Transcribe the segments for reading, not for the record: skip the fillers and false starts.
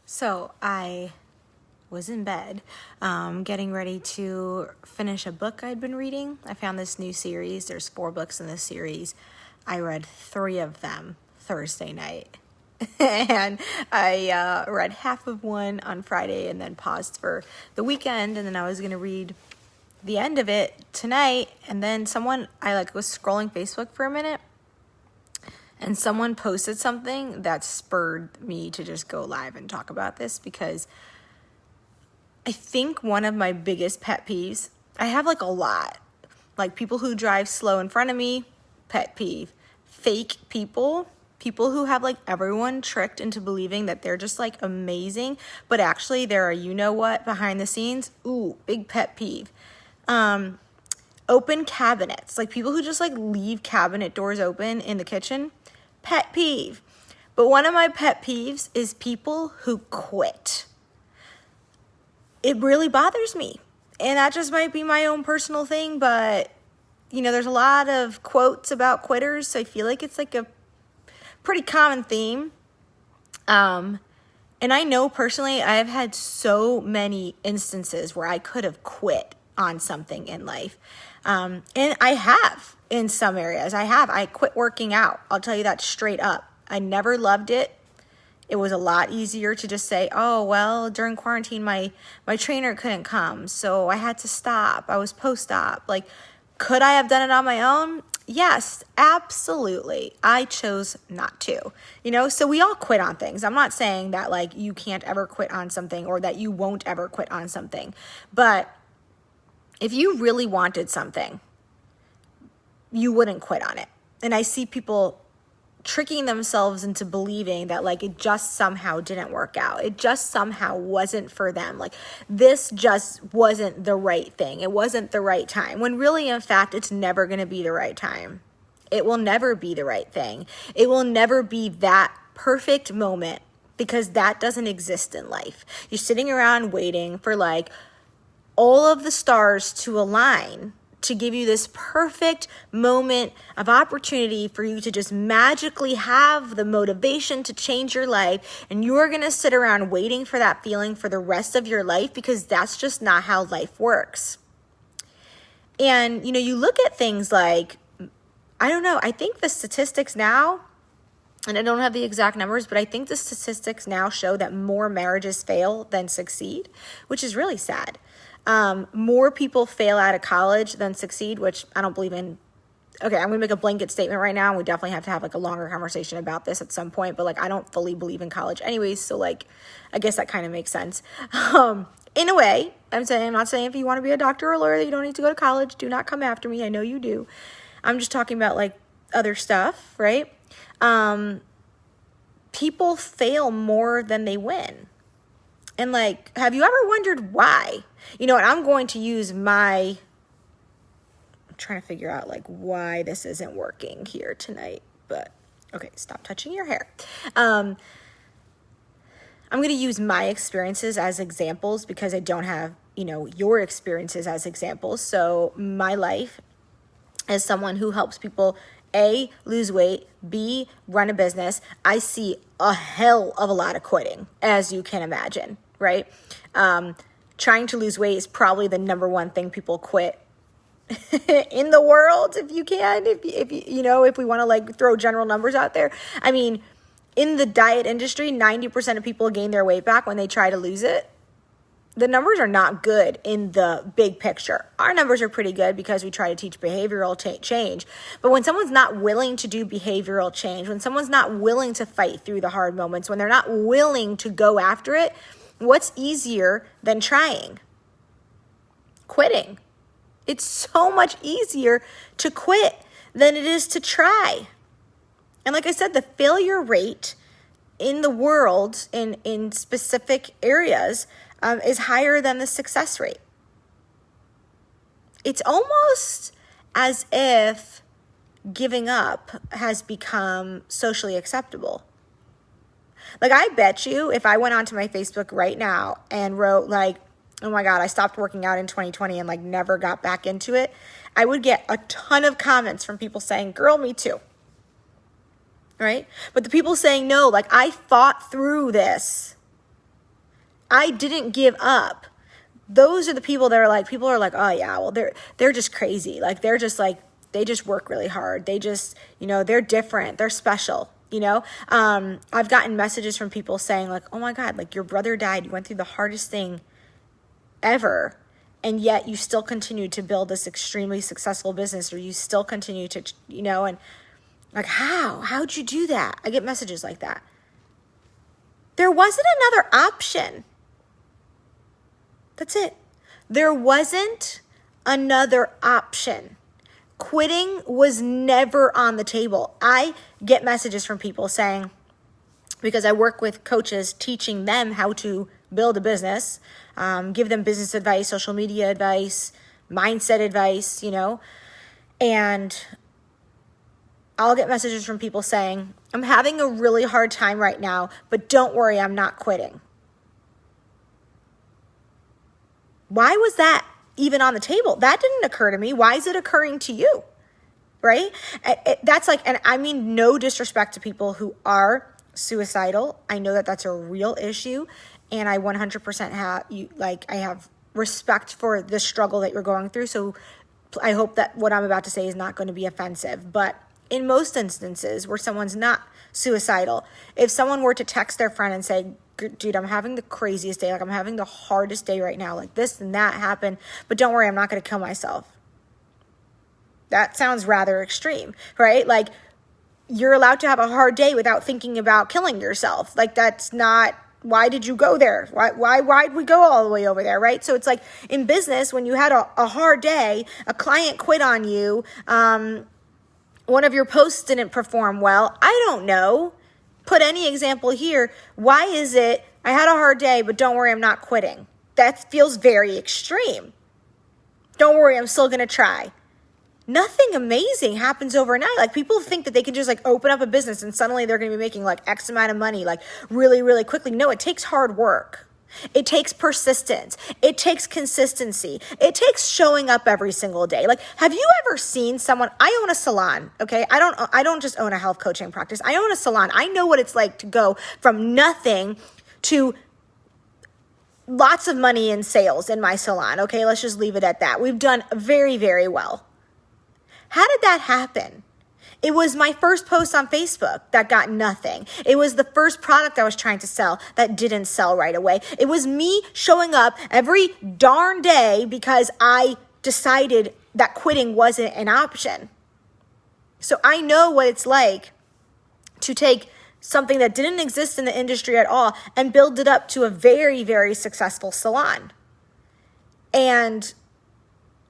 So I was in bed, getting ready to finish a book I'd been reading. I found this new series. There's 4 books in this series. I read 3 of them Thursday night. And I read half of one on Friday and then paused for the weekend. And then I was going to read the end of it tonight. And then I was scrolling Facebook for a minute. And someone posted something that spurred me to just go live and talk about this, because I think one of my biggest pet peeves, I have like a lot, like people who drive slow in front of me, pet peeve. Fake people who have like everyone tricked into believing that they're just like amazing, but actually they're a you-know-what behind the scenes. Ooh, big pet peeve. Open cabinets, like people who just like leave cabinet doors open in the kitchen. Pet peeve. But one of my pet peeves is people who quit. It really bothers me. And that just might be my own personal thing, but there's a lot of quotes about quitters, so I feel like it's like a pretty common theme. And I know personally I've had so many instances where I could have quit on something in life. And I have in some areas. I quit working out. I'll tell you that straight up. I never loved it. It was a lot easier to just say, oh, well, during quarantine, my trainer couldn't come, so I had to stop. I was post-op. Like, could I have done it on my own? Yes, absolutely. I chose not to, so we all quit on things. I'm not saying that like you can't ever quit on something or that you won't ever quit on something. But if you really wanted something, you wouldn't quit on it. And I see people tricking themselves into believing that like it just somehow didn't work out. It just somehow wasn't for them. Like this just wasn't the right thing. It wasn't the right time. When really, in fact, it's never going to be the right time. It will never be the right thing. It will never be that perfect moment, because that doesn't exist in life. You're sitting around waiting for like all of the stars to align to give you this perfect moment of opportunity for you to just magically have the motivation to change your life. And you're going to sit around waiting for that feeling for the rest of your life, because that's just not how life works. And, you look at things like, I don't know, I think the statistics now, and I don't have the exact numbers, but I think the statistics now show that more marriages fail than succeed, which is really sad. More people fail out of college than succeed, which I don't believe in. Okay, I'm going to make a blanket statement right now, and we definitely have to have like a longer conversation about this at some point, but like I don't fully believe in college anyways, so like I guess that kind of makes sense. In a way, I'm not saying if you want to be a doctor or a lawyer that you don't need to go to college. Do not come after me. I know you do. I'm just talking about like other stuff, right? People fail more than they win. And like, have you ever wondered why? And I'm going to use I'm trying to figure out like why this isn't working here tonight, but okay, stop touching your hair. I'm going to use my experiences as examples, because I don't have, your experiences as examples. So my life as someone who helps people, A, lose weight, B, run a business, I see a hell of a lot of quitting, as you can imagine, right? Trying to lose weight is probably the number one thing people quit in the world, if you can, if we want to like throw general numbers out there. I mean, in the diet industry, 90% of people gain their weight back when they try to lose it. The numbers are not good in the big picture. Our numbers are pretty good because we try to teach behavioral change. But when someone's not willing to do behavioral change, when someone's not willing to fight through the hard moments, when they're not willing to go after it, what's easier than trying? Quitting. It's so much easier to quit than it is to try. And like I said, the failure rate in the world in specific areas is higher than the success rate. It's almost as if giving up has become socially acceptable. Like, I bet you if I went onto my Facebook right now and wrote like, oh my God, I stopped working out in 2020 and like never got back into it, I would get a ton of comments from people saying, girl, me too. Right? But the people saying no, like, I fought through this. I didn't give up. Those are the people that are like, people are like, oh yeah, well, they're just crazy. Like, they're just like, they just work really hard. They just, they're different. They're special. I've gotten messages from people saying like, oh my God, like your brother died. You went through the hardest thing ever. And yet you still continue to build this extremely successful business, or you still continue to, and like, how'd you do that? I get messages like that. There wasn't another option. That's it. There wasn't another option. Quitting was never on the table. I get messages from people saying, because I work with coaches teaching them how to build a business, give them business advice, social media advice, mindset advice, and I'll get messages from people saying, I'm having a really hard time right now, but don't worry, I'm not quitting. Why was that even on the table? That didn't occur to me. Why is it occurring to you? Right? That's like, and I mean no disrespect to people who are suicidal. I know that that's a real issue, and I 100% I have respect for the struggle that you're going through. So I hope that what I'm about to say is not going to be offensive. But in most instances where someone's not suicidal, if someone were to text their friend and say, dude, I'm having the craziest day. Like, I'm having the hardest day right now. Like, this and that happened. But don't worry, I'm not going to kill myself. That sounds rather extreme, right? Like, you're allowed to have a hard day without thinking about killing yourself. Like, that's not, why did you go there? Why'd we go all the way over there, right? So it's like in business, when you had a hard day, a client quit on you, one of your posts didn't perform well. I don't know. Put any example here. Why is it I had a hard day, but don't worry, I'm not quitting? That feels very extreme. Don't worry, I'm still going to try. Nothing amazing happens overnight. Like, people think that they can just like open up a business and suddenly they're going to be making like X amount of money, like really, really quickly. No, it takes hard work. It takes persistence. It takes consistency. It takes showing up every single day. Like, have you ever seen someone? I own a salon, okay? I don't just own a health coaching practice. I own a salon. I know what it's like to go from nothing to lots of money in sales in my salon, okay? Let's just leave it at that. We've done very, very well. How did that happen? It was my first post on Facebook that got nothing. It was the first product I was trying to sell that didn't sell right away. It was me showing up every darn day because I decided that quitting wasn't an option. So I know what it's like to take something that didn't exist in the industry at all and build it up to a very, very successful salon. And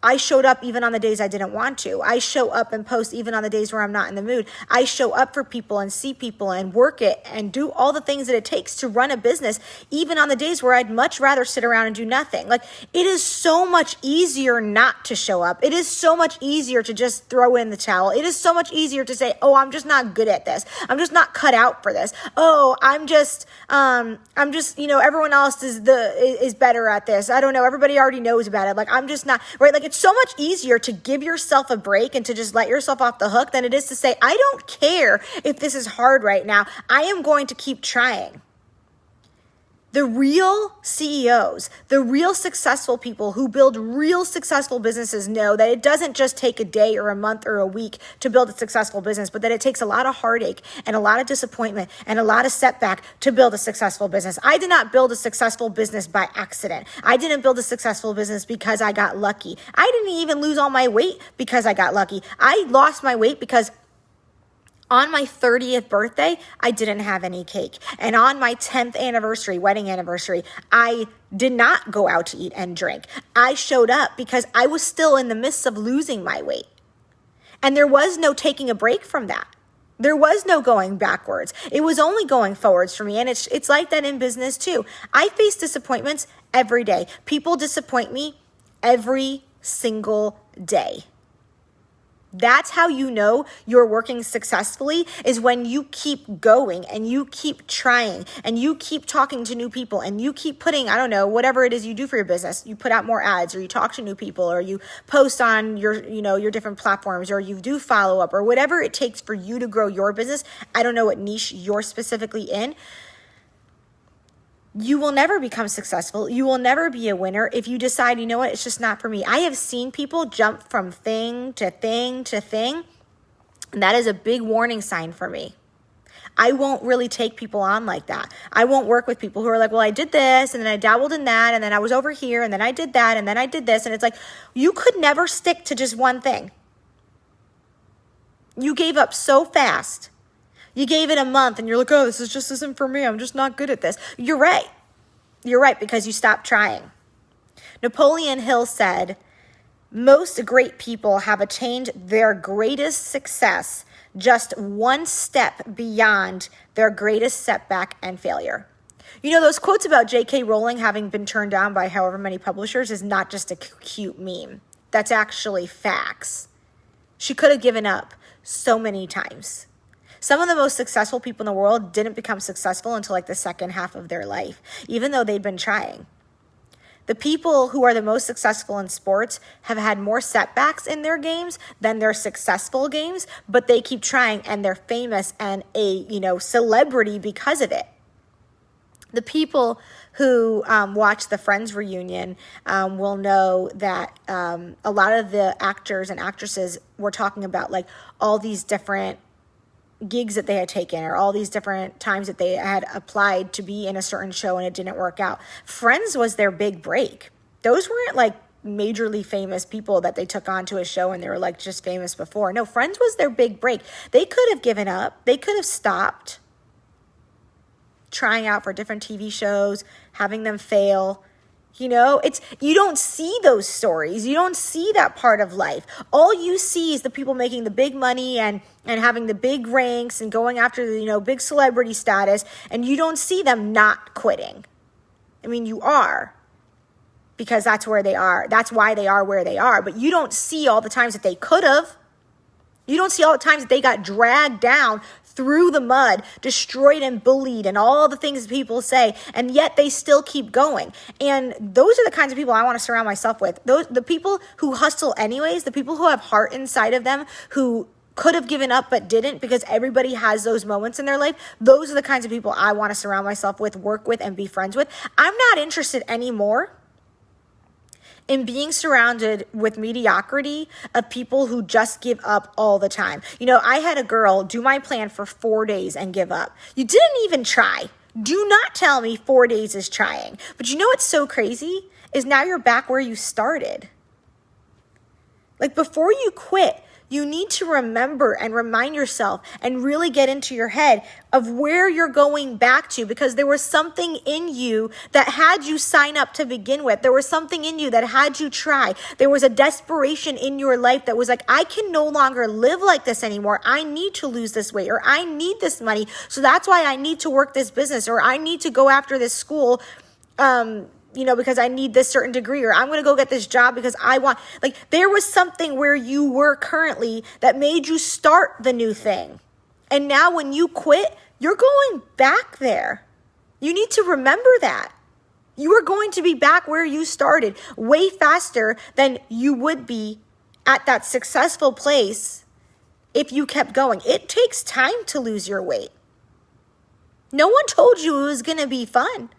I showed up even on the days I didn't want to. I show up and post even on the days where I'm not in the mood. I show up for people and see people and work it and do all the things that it takes to run a business, even on the days where I'd much rather sit around and do nothing. Like, it is so much easier not to show up. It is so much easier to just throw in the towel. It is so much easier to say, oh, I'm just not good at this. I'm just not cut out for this. Oh, I'm just, everyone else is better at this. I don't know. Everybody already knows about it. Like, I'm just not, right? Like, it's so much easier to give yourself a break and to just let yourself off the hook than it is to say, I don't care if this is hard right now. I am going to keep trying. The real CEOs, the real successful people who build real successful businesses know that it doesn't just take a day or a month or a week to build a successful business, but that it takes a lot of heartache and a lot of disappointment and a lot of setback to build a successful business. I did not build a successful business by accident. I didn't build a successful business because I got lucky. I didn't even lose all my weight because I got lucky. I lost my weight because on my 30th birthday, I didn't have any cake. And on my 10th anniversary, wedding anniversary, I did not go out to eat and drink. I showed up because I was still in the midst of losing my weight. And there was no taking a break from that. There was no going backwards. It was only going forwards for me. And it's like that in business too. I face disappointments every day. People disappoint me every single day. That's how you know you're working successfully, is when you keep going and you keep trying and you keep talking to new people and you keep putting, I don't know, whatever it is you do for your business. You put out more ads, or you talk to new people, or you post on your different platforms, or you do follow up, or whatever it takes for you to grow your business. I don't know what niche you're specifically in. you will never become successful. You will never be a winner if you decide, you know what, it's just not for me. I have seen people jump from thing to thing to thing, and that is a big warning sign for me. I won't really take people on like that. I won't work with people who are like, well, I did this, and then I dabbled in that, and then I was over here, and then I did that, and then I did this. And it's like, you could never stick to just one thing. You gave up so fast. You gave it a month, and you're like, oh, this just isn't for me. I'm just not good at this. You're right. You're right, because you stopped trying. Napoleon Hill said, most great people have attained their greatest success just one step beyond their greatest setback and failure. You know, those quotes about J.K. Rowling having been turned down by however many publishers is not just a cute meme. That's actually facts. She could have given up so many times. Some of the most successful people in the world didn't become successful until like the second half of their life, even though they'd been trying. The people who are the most successful in sports have had more setbacks in their games than their successful games, but they keep trying and they're famous and a, celebrity because of it. The people who watch the Friends reunion will know that a lot of the actors and actresses were talking about like all these different gigs that they had taken or all these different times that they had applied to be in a certain show and it didn't work out. Friends was their big break. Those weren't like majorly famous people that they took onto a show and they were like just famous before. No, Friends was their big break. They could have given up. They could have stopped trying out for different TV shows, having them fail. You don't see those stories. You don't see that part of life. All you see is the people making the big money and having the big ranks and going after the, big celebrity status. And you don't see them not quitting. I mean, you are, because that's where they are. That's why they are where they are. But you don't see all the times that they could have. You don't see all the times that they got dragged down through the mud, destroyed and bullied and all the things people say, and yet they still keep going. And those are the kinds of people I want to surround myself with. The people who hustle anyways, the people who have heart inside of them, who could have given up but didn't, because everybody has those moments in their life. Those are the kinds of people I want to surround myself with, work with, and be friends with. I'm not interested anymore in being surrounded with mediocrity of people who just give up all the time. I had a girl do my plan for 4 days and give up. You didn't even try. Do not tell me 4 days is trying. But you know what's so crazy is now you're back where you started. Like before you quit, you need to remember and remind yourself and really get into your head of where you're going back to, because there was something in you that had you sign up to begin with. There was something in you that had you try. There was a desperation in your life that was like, I can no longer live like this anymore. I need to lose this weight, or I need this money. So that's why I need to work this business, or I need to go after this school, because I need this certain degree, or I'm going to go get this job because I want, like, there was something where you were currently that made you start the new thing. And now when you quit, you're going back there. You need to remember that. You are going to be back where you started way faster than you would be at that successful place if you kept going. It takes time to lose your weight. No one told you it was going to be fun.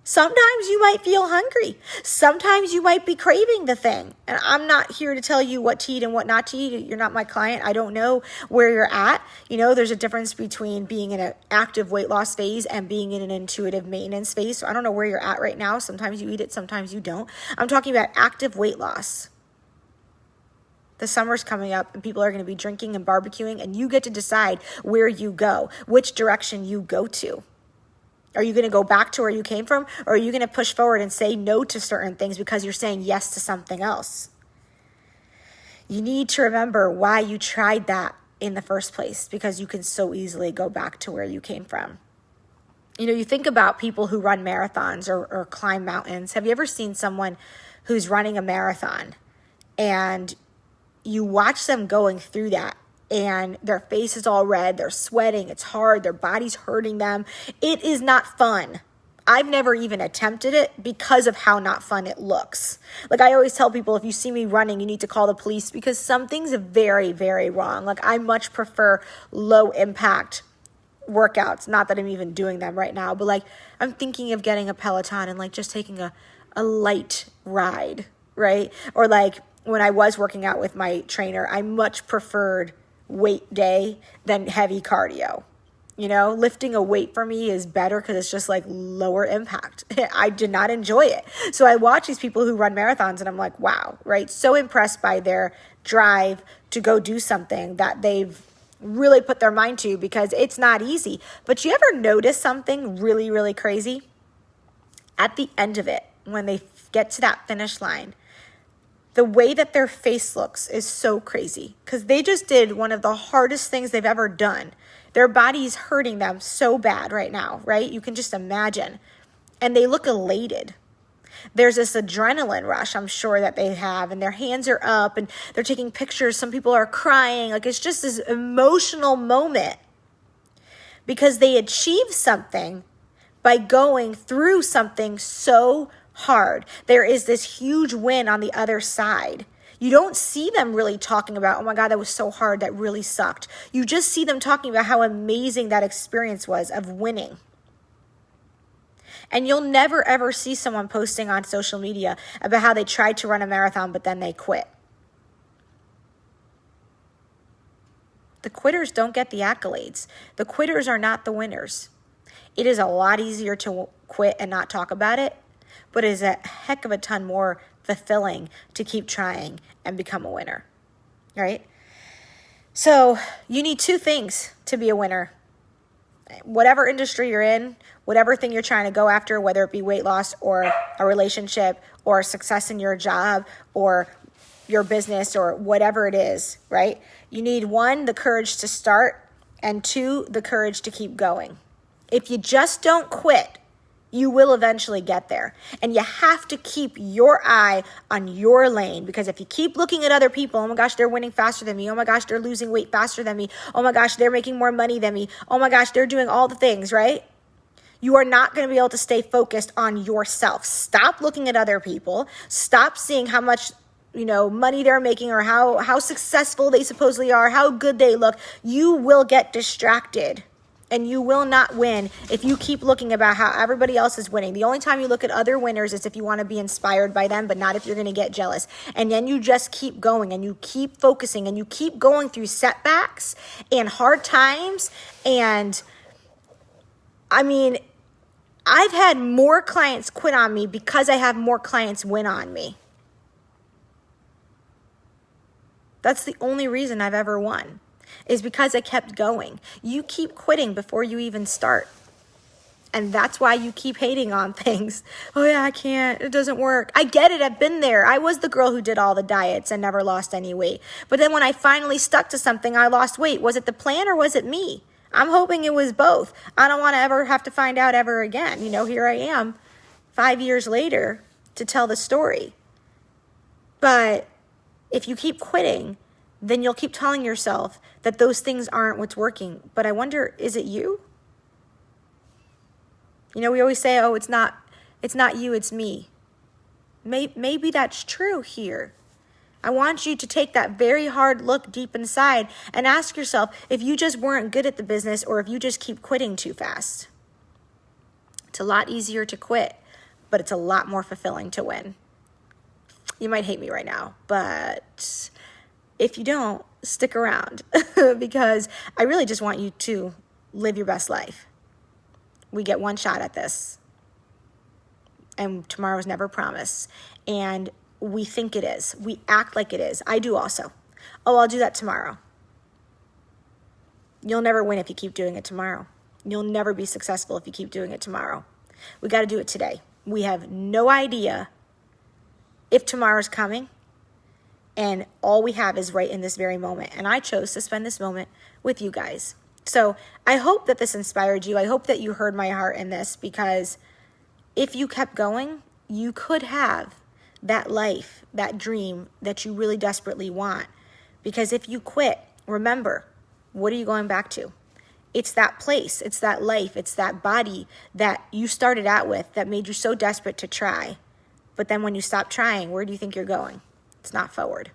Sometimes you might feel hungry. Sometimes you might be craving the thing. And I'm not here to tell you what to eat and what not to eat. You're not my client. I don't know where you're at. There's a difference between being in an active weight loss phase and being in an intuitive maintenance phase. So I don't know where you're at right now. Sometimes you eat it, sometimes you don't. I'm talking about active weight loss. The summer's coming up and people are going to be drinking and barbecuing, and you get to decide where you go, which direction you go to. Are you going to go back to where you came from, or are you going to push forward and say no to certain things because you're saying yes to something else? You need to remember why you tried that in the first place, because you can so easily go back to where you came from. You think about people who run marathons or climb mountains. Have you ever seen someone who's running a marathon and you watch them going through that? And their face is all red, they're sweating, it's hard, their body's hurting them. It is not fun. I've never even attempted it because of how not fun it looks. Like I always tell people, if you see me running, you need to call the police, because something's very, very wrong. Like I much prefer low impact workouts. Not that I'm even doing them right now, but like I'm thinking of getting a Peloton and like just taking a light ride, right? Or like when I was working out with my trainer, I much preferred weight day than heavy cardio. You know, lifting a weight for me is better because it's just like lower impact. I did not enjoy it. So I watch these people who run marathons and I'm like, wow, right? So impressed by their drive to go do something that they've really put their mind to, because it's not easy. But you ever notice something really, really crazy? At the end of it, when they get to that finish line, the way that their face looks is so crazy because they just did one of the hardest things they've ever done. Their body's hurting them so bad right now, right? You can just imagine. And they look elated. There's this adrenaline rush, I'm sure, that they have, and their hands are up and they're taking pictures. Some people are crying. Like, it's just this emotional moment because they achieved something by going through something so hard. There is this huge win on the other side. You don't see them really talking about, oh my God, that was so hard, that really sucked. You just see them talking about how amazing that experience was of winning. And you'll never ever see someone posting on social media about how they tried to run a marathon, but then they quit. The quitters don't get the accolades. The quitters are not the winners. It is a lot easier to quit and not talk about it, but it is a heck of a ton more fulfilling to keep trying and become a winner, right? So you need two things to be a winner. Whatever industry you're in, whatever thing you're trying to go after, whether it be weight loss or a relationship or success in your job or your business or whatever it is, right? You need one, the courage to start, and two, the courage to keep going. If you just don't quit, you will eventually get there. And you have to keep your eye on your lane, because if you keep looking at other people, oh my gosh, they're winning faster than me. Oh my gosh, they're losing weight faster than me. Oh my gosh, they're making more money than me. Oh my gosh, they're doing all the things, right? You are not going to be able to stay focused on yourself. Stop looking at other people. Stop seeing how much, money they're making or how successful they supposedly are, how good they look. You will get distracted. And you will not win if you keep looking about how everybody else is winning. The only time you look at other winners is if you want to be inspired by them, but not if you're going to get jealous. And then you just keep going and you keep focusing and you keep going through setbacks and hard times. And I've had more clients quit on me because I have more clients win on me. That's the only reason I've ever won. Is because I kept going. You keep quitting before you even start. And that's why you keep hating on things. Oh yeah, I can't. It doesn't work. I get it. I've been there. I was the girl who did all the diets and never lost any weight. But then when I finally stuck to something, I lost weight. Was it the plan or was it me? I'm hoping it was both. I don't want to ever have to find out ever again. Here I am 5 years later to tell the story. But if you keep quitting, then you'll keep telling yourself that those things aren't what's working. But I wonder, is it you? We always say, oh, it's not you, it's me. Maybe that's true here. I want you to take that very hard look deep inside and ask yourself if you just weren't good at the business or if you just keep quitting too fast. It's a lot easier to quit, but it's a lot more fulfilling to win. You might hate me right now, but if you don't, stick around because I really just want you to live your best life. We get one shot at this, and tomorrow's never promised. And we think it is. We act like it is. I do also. Oh, I'll do that tomorrow. You'll never win if you keep doing it tomorrow. You'll never be successful if you keep doing it tomorrow. We got to do it today. We have no idea if tomorrow's coming. And all we have is right in this very moment. And I chose to spend this moment with you guys. So I hope that this inspired you. I hope that you heard my heart in this, because if you kept going, you could have that life, that dream that you really desperately want. Because if you quit, remember, what are you going back to? It's that place, it's that life, it's that body that you started out with that made you so desperate to try. But then when you stop trying, where do you think you're going? It's not forward.